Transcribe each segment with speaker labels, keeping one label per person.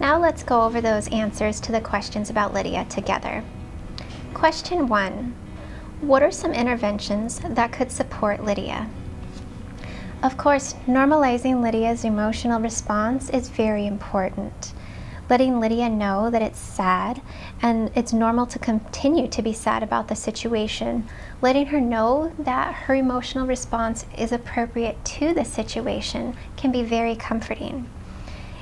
Speaker 1: Now let's go over those answers to the questions about Lydia together. Question 1. What are some interventions that could support Lydia? Of course, normalizing Lydia's emotional response is very important. Letting Lydia know that it's sad and it's normal to continue to be sad about the situation, letting her know that her emotional response is appropriate to the situation can be very comforting.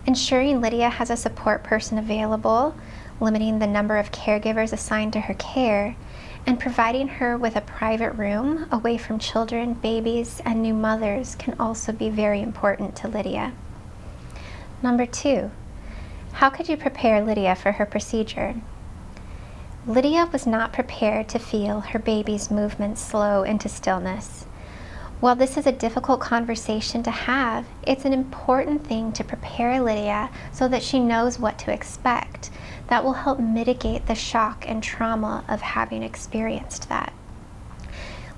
Speaker 1: Ensuring Lydia has a support person available, limiting the number of caregivers assigned to her care, and providing her with a private room away from children, babies, and new mothers can also be very important to Lydia. Number 2. How could you prepare Lydia for her procedure? Lydia was not prepared to feel her baby's movements slow into stillness. While this is a difficult conversation to have, it's an important thing to prepare Lydia so that she knows what to expect. That will help mitigate the shock and trauma of having experienced that.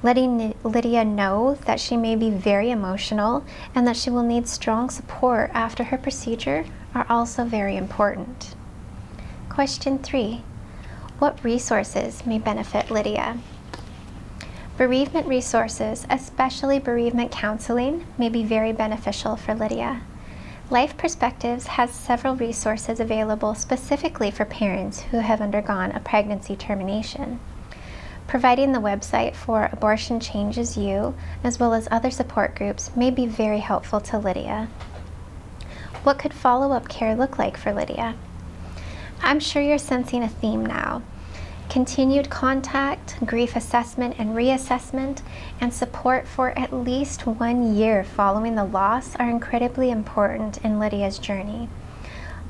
Speaker 1: Letting Lydia know that she may be very emotional and that she will need strong support after her procedure are also very important. Question 3. What resources may benefit Lydia? Bereavement resources, especially bereavement counseling, may be very beneficial for Lydia. Life Perspectives has several resources available specifically for parents who have undergone a pregnancy termination. Providing the website for Abortion Changes You, as well as other support groups, may be very helpful to Lydia. What could follow-up care look like for Lydia? I'm sure you're sensing a theme now. Continued contact, grief assessment and reassessment, and support for at least 1 year following the loss are incredibly important in Lydia's journey.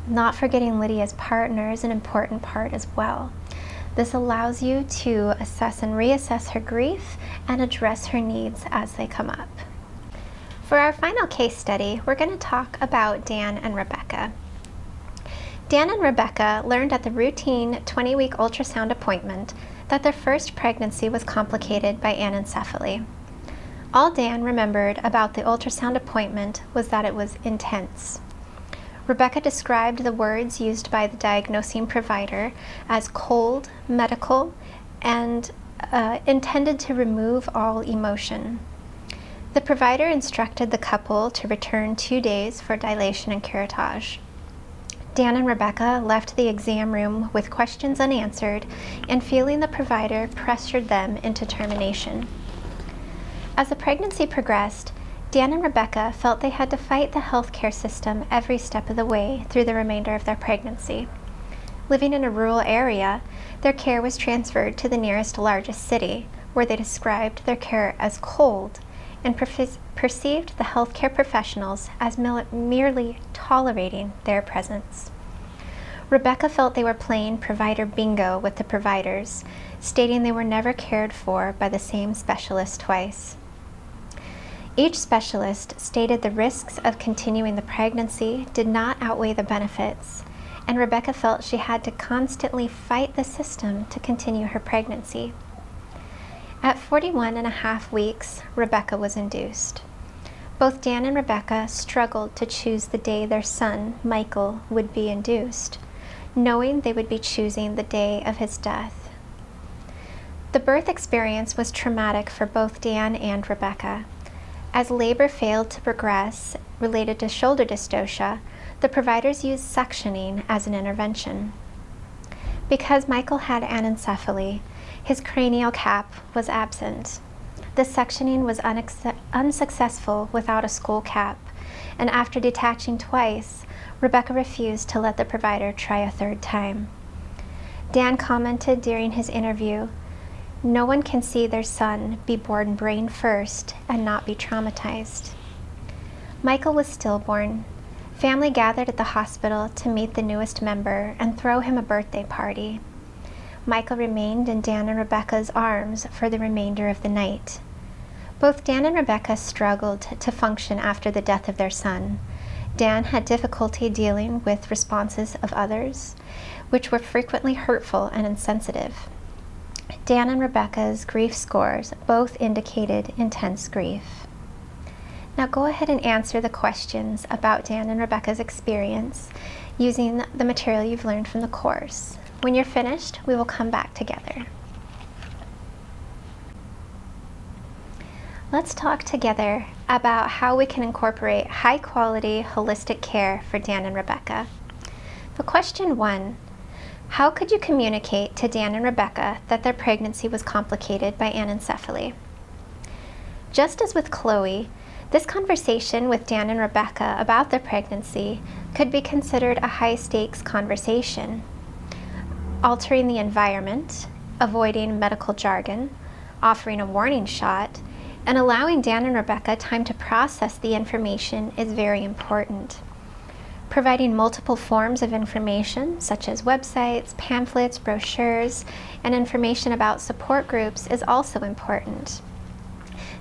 Speaker 1: Not forgetting Lydia's partner is an important part as well. This allows you to assess and reassess her grief and address her needs as they come up. For our final case study, we're going to talk about Dan and Rebecca. Dan and Rebecca learned at the routine 20-week ultrasound appointment that their first pregnancy was complicated by anencephaly. All Dan remembered about the ultrasound appointment was that it was intense. Rebecca described the words used by the diagnosing provider as cold, medical, and intended to remove all emotion. The provider instructed the couple to return 2 days for dilation and curettage. Dan and Rebecca left the exam room with questions unanswered and feeling the provider pressured them into termination. As the pregnancy progressed, Dan and Rebecca felt they had to fight the healthcare system every step of the way through the remainder of their pregnancy. Living in a rural area, their care was transferred to the nearest largest city, where they described their care as cold and perceived the healthcare professionals as merely tolerating their presence. Rebecca felt they were playing provider bingo with the providers, stating they were never cared for by the same specialist twice. Each specialist stated the risks of continuing the pregnancy did not outweigh the benefits, and Rebecca felt she had to constantly fight the system to continue her pregnancy. At 41.5 weeks, Rebecca was induced. Both Dan and Rebecca struggled to choose the day their son, Michael, would be induced, knowing they would be choosing the day of his death. The birth experience was traumatic for both Dan and Rebecca. As labor failed to progress related to shoulder dystocia, the providers used suctioning as an intervention. Because Michael had anencephaly, his cranial cap was absent. The suctioning was unsuccessful without a skull cap, and after detaching twice, Rebecca refused to let the provider try a third time. Dan commented during his interview, "No one can see their son be born brain first and not be traumatized." Michael was stillborn. Family gathered at the hospital to meet the newest member and throw him a birthday party. Michael remained in Dan and Rebecca's arms for the remainder of the night. Both Dan and Rebecca struggled to function after the death of their son. Dan had difficulty dealing with responses of others, which were frequently hurtful and insensitive. Dan and Rebecca's grief scores both indicated intense grief. Now go ahead and answer the questions about Dan and Rebecca's experience using the material you've learned from the course. When you're finished, we will come back together. Let's talk together about how we can incorporate high-quality, holistic care for Dan and Rebecca. For question 1, how could you communicate to Dan and Rebecca that their pregnancy was complicated by anencephaly? Just as with Chloe, this conversation with Dan and Rebecca about their pregnancy could be considered a high-stakes conversation. Altering the environment, avoiding medical jargon, offering a warning shot, and allowing Dan and Rebecca time to process the information is very important. Providing multiple forms of information, such as websites, pamphlets, brochures, and information about support groups is also important.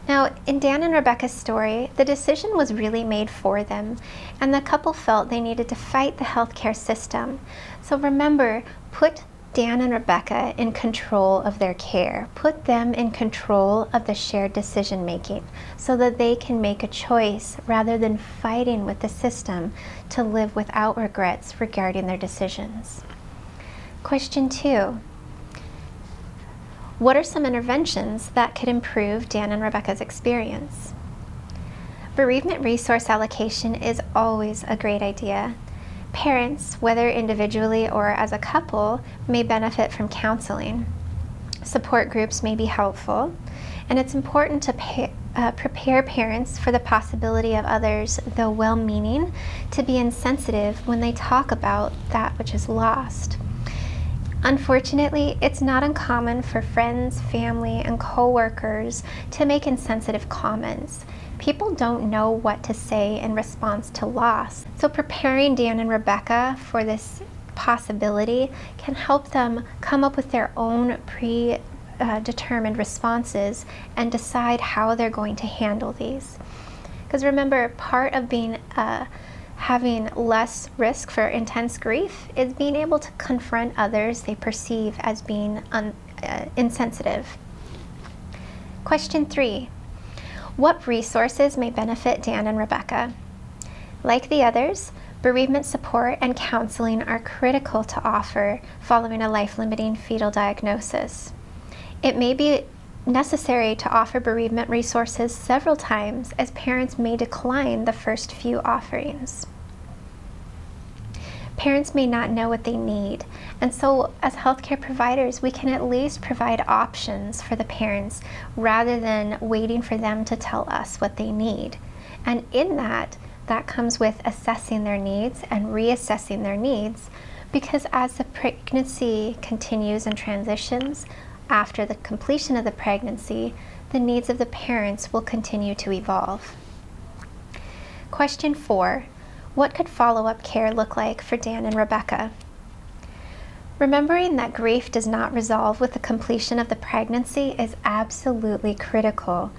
Speaker 1: Now, in Dan and Rebecca's story, the decision was really made for them, and the couple felt they needed to fight the healthcare system. So remember, put Dan and Rebecca in control of their care. Put them in control of the shared decision making so that they can make a choice rather than fighting with the system to live without regrets regarding their decisions. Question 2. What are some interventions that could improve Dan and Rebecca's experience? Bereavement resource allocation is always a great idea. Parents, whether individually or as a couple, may benefit from counseling. Support groups may be helpful, and it's important to prepare parents for the possibility of others, though well-meaning, to be insensitive when they talk about that which is lost. Unfortunately, it's not uncommon for friends, family, and co-workers to make insensitive comments. People don't know what to say in response to loss. So preparing Dan and Rebecca for this possibility can help them come up with their own predetermined responses and decide how they're going to handle these. Because remember, part of having less risk for intense grief is being able to confront others they perceive as being insensitive. Question 3. What resources may benefit Dan and Rebecca? Like the others, bereavement support and counseling are critical to offer following a life-limiting fetal diagnosis. It may be necessary to offer bereavement resources several times, as parents may decline the first few offerings. Parents may not know what they need, and so as healthcare providers, we can at least provide options for the parents rather than waiting for them to tell us what they need. And in that comes with assessing their needs and reassessing their needs, because as the pregnancy continues and transitions, after the completion of the pregnancy, the needs of the parents will continue to evolve. Question 4. What could follow-up care look like for Dan and Rebecca? Remembering that grief does not resolve with the completion of the pregnancy is absolutely critical.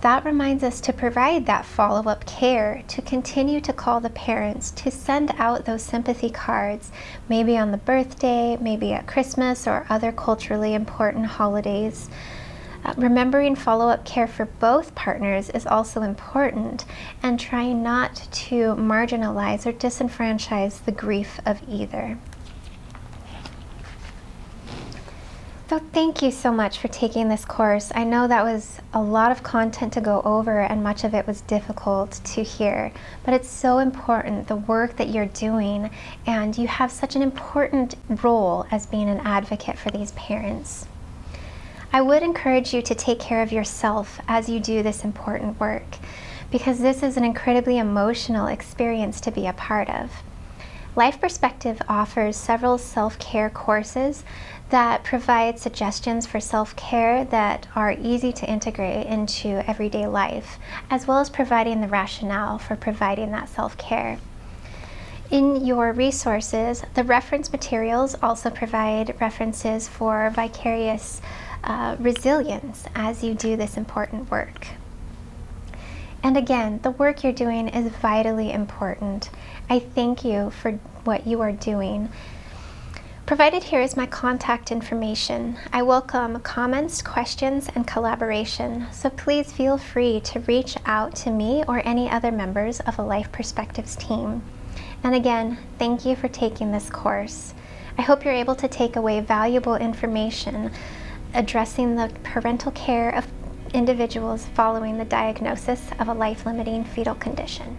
Speaker 1: That reminds us to provide that follow-up care, to continue to call the parents, to send out those sympathy cards, maybe on the birthday, maybe at Christmas or other culturally important holidays. Remembering follow-up care for both partners is also important, and trying not to marginalize or disenfranchise the grief of either. So thank you so much for taking this course. I know that was a lot of content to go over, and much of it was difficult to hear, but it's so important, the work that you're doing, and you have such an important role as being an advocate for these parents. I would encourage you to take care of yourself as you do this important work, because this is an incredibly emotional experience to be a part of. Life Perspective offers several self-care courses that provide suggestions for self-care that are easy to integrate into everyday life, as well as providing the rationale for providing that self-care. In your resources, the reference materials also provide references for vicarious resilience as you do this important work. And again, the work you're doing is vitally important. I thank you for what you are doing. Provided here is my contact information. I welcome comments, questions, and collaboration, so please feel free to reach out to me or any other members of a Life Perspectives team. And again, thank you for taking this course. I hope you're able to take away valuable information addressing the parental care of individuals following the diagnosis of a life-limiting fetal condition.